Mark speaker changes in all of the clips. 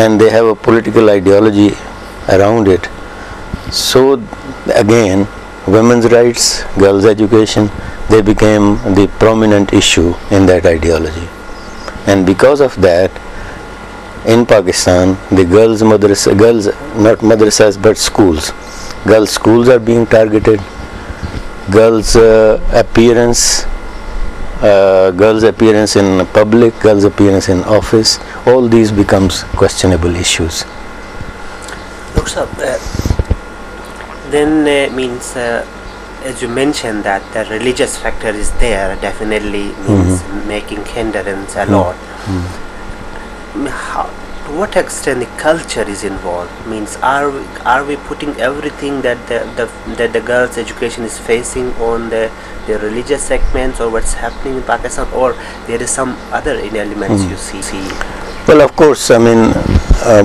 Speaker 1: and they have a political ideology around it. So again, women's rights, girls' education, they became the prominent issue in that ideology. And because of that, in Pakistan, the girls, not madrasas but schools, girls' schools are being targeted. Girls' appearance in public, girls' appearance in office, all these becomes questionable issues.
Speaker 2: Dr. Sahab, then means as you mentioned that the religious factor is there, definitely means making hindrance a lot. How, to what extent the culture is involved? Means are we putting everything that the girls' education is facing on the religious segments, or what's happening in Pakistan, or there is some other elements you see?
Speaker 1: Well, of course, I mean,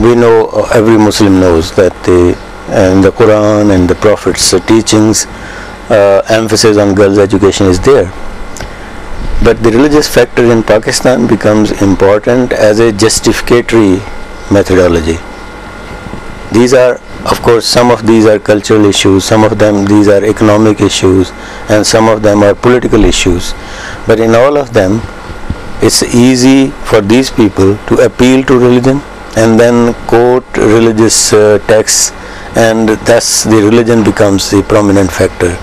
Speaker 1: we know, every Muslim knows that in the Quran and the Prophet's teachings, emphasis on girls' education is there. But the religious factor in Pakistan becomes important as a justificatory methodology. These are, of course, some of these are cultural issues, some of them these are economic issues, and some of them are political issues. But in all of them, it's easy for these people to appeal to religion and then quote religious texts, and thus the religion becomes the prominent factor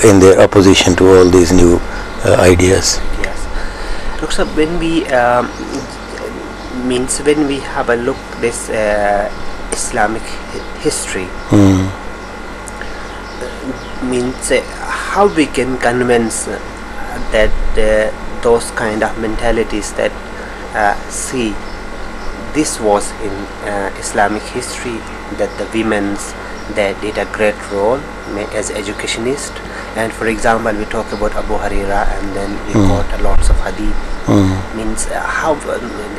Speaker 1: in their opposition to all these new ideas.
Speaker 2: Yes. Dr. Sahab, when we have a look this Islamic history, means how we can convince that those kind of mentalities that see this was in Islamic history, that the women's they did a great role as educationists. And for example, we talk about Abu Huraira, and then we got a lots of hadith. Means how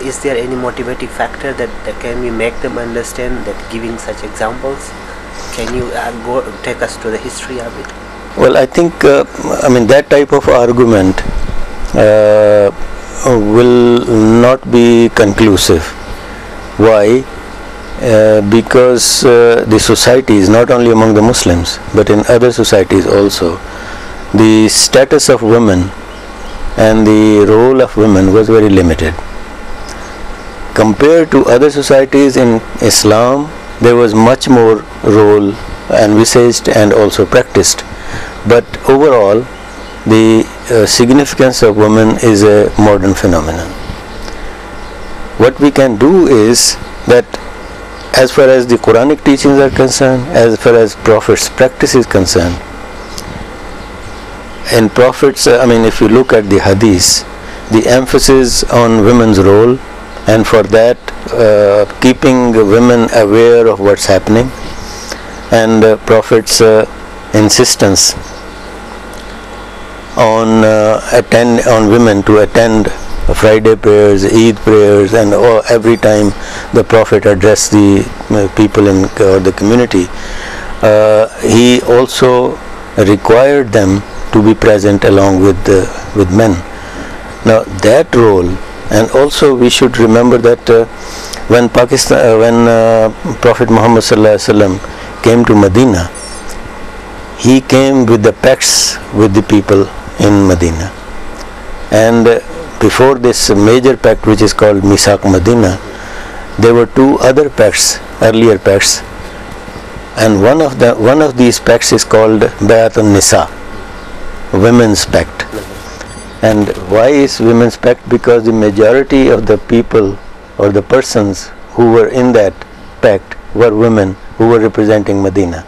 Speaker 2: is there any motivating factor that can we make them understand that giving such examples? Can you take us to the history of it?
Speaker 1: Well, I think I mean that type of argument will not be conclusive. Why? Because the societies, not only among the Muslims but in other societies also, the status of women and the role of women was very limited. Compared to other societies in Islam, there was much more role envisaged and also practiced. But overall, the significance of women is a modern phenomenon. What we can do is that, as far as the Quranic teachings are concerned, as far as Prophet's practice is concerned, in Prophets, I mean, if you look at the Hadith, the emphasis on women's role, and for that keeping women aware of what's happening, and Prophet's insistence on women to attend Friday prayers, Eid prayers, and every time the Prophet addressed the people in or the community, he also required them to be present along with men. Now that role, and also we should remember that when Prophet Muhammad ﷺ came to Medina, he came with the pacts with the people in Medina, and before this major pact, which is called Misaq Medina, there were two other pacts, earlier pacts, and one of these pacts is called Bay'atun Nisa, Women's Pact. And why is Women's Pact? Because the majority of the people or the persons who were in that pact were women who were representing Medina.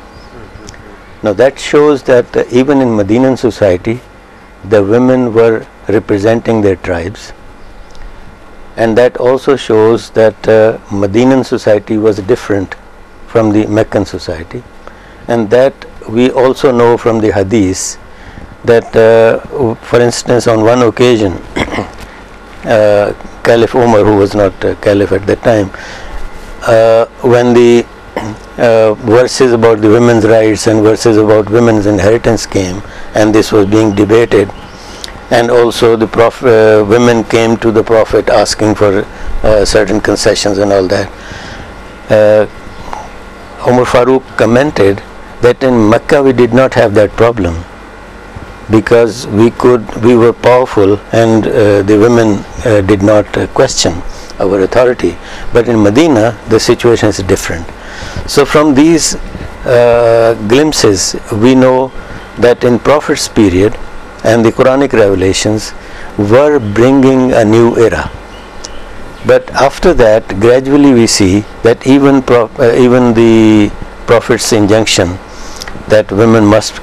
Speaker 1: Now that shows that even in Medinan society, the women were representing their tribes, and that also shows that Medinan society was different from the Meccan society, and that we also know from the Hadith that for instance, on one occasion Caliph Umar, who was not Caliph at that time, when the verses about the women's rights and verses about women's inheritance came, and this was being debated, and also the women came to the Prophet asking for certain concessions and all that. Umar Farooq commented that in Mecca we did not have that problem, because we were powerful and the women did not question our authority. But in Medina the situation is different. So from these glimpses we know that in Prophet's period and the Quranic revelations were bringing a new era. But after that, gradually we see that even the Prophet's injunction that women must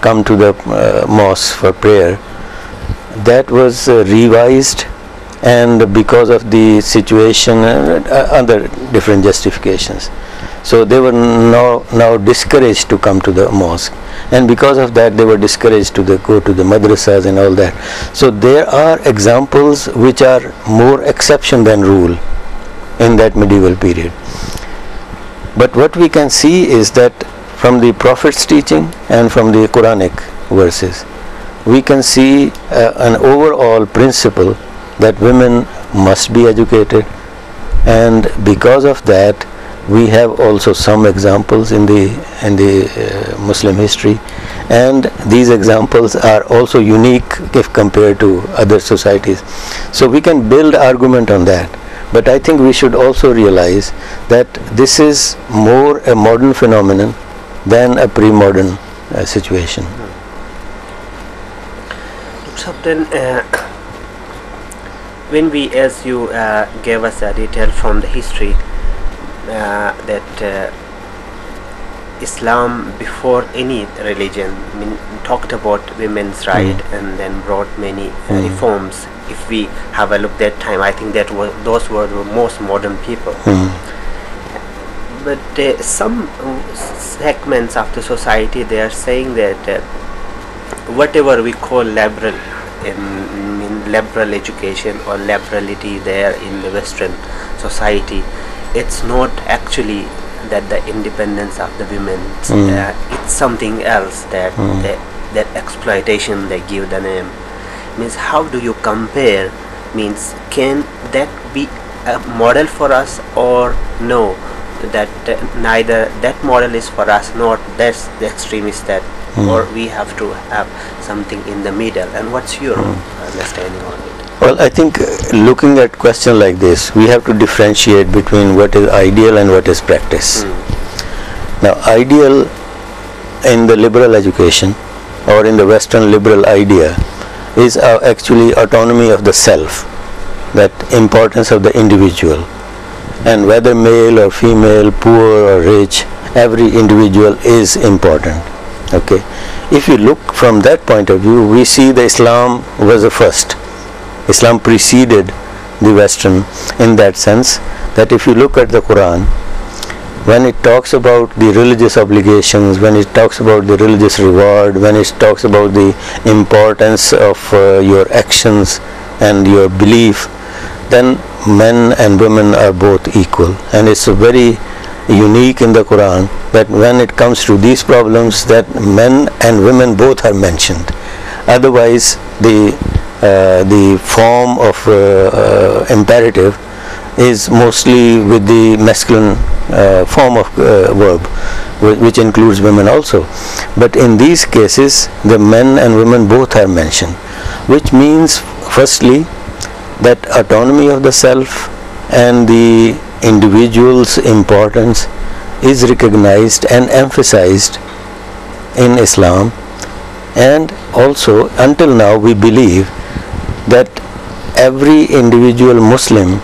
Speaker 1: come to the mosque for prayer, that was revised, and because of the situation and other different justifications. So they were now discouraged to come to the mosque, and because of that they were discouraged to go to the madrasas and all that. So there are examples which are more exception than rule in that medieval period. But what we can see is that from the Prophet's teaching and from the Quranic verses, we can see an overall principle that women must be educated, and because of that we have also some examples in the Muslim history, and these examples are also unique if compared to other societies. So we can build argument on that, but I think we should also realize that this is more a modern phenomenon than a pre-modern situation.
Speaker 2: So then when we, as you gave us a detail from the history, that Islam before any religion talked about women's right and then brought many reforms. If we have a look that time, I think that those were the most modern people. But some segments of the society, they are saying that whatever we call liberal in liberal education or liberality there in the Western society, it's not actually that the independence of the women, it's something else, that that exploitation they give the name. Means how do you compare? Means can that be a model for us, or no, that neither that model is for us nor that's the extreme is that, or we have to have something in the middle? And what's your understanding on it?
Speaker 1: Well, I think looking at question like this, we have to differentiate between what is ideal and what is practice. Now, ideal in the liberal education or in the Western liberal idea is actually autonomy of the self, that importance of the individual, and whether male or female, poor or rich, every individual is important. Okay, if you look from that point of view, we see the Islam was the first. Islam preceded the Western in that sense, that if you look at the Quran, when it talks about the religious obligations, when it talks about the religious reward, when it talks about the importance of your actions and your belief, then men and women are both equal. And it's very unique in the Quran that when it comes to these problems, that men and women both are mentioned. Otherwise the form of imperative is mostly with the masculine form of verb, which includes women also. But in these cases the men and women both are mentioned, which means firstly that autonomy of the self and the individual's importance is recognized and emphasized in Islam. And also until now we believe that every individual Muslim,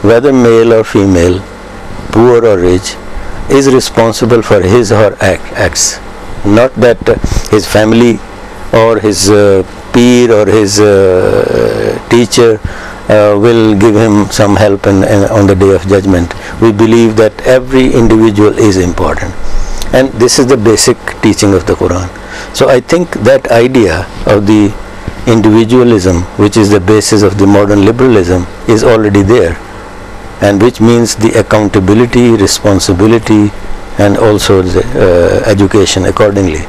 Speaker 1: whether male or female, poor or rich, is responsible for his or her acts. Not that his family or his peer or his teacher will give him some help on the day of judgment. We believe that every individual is important, and this is the basic teaching of the Quran. So I think that idea of the individualism, which is the basis of the modern liberalism, is already there, and which means the accountability, responsibility, and also the education accordingly.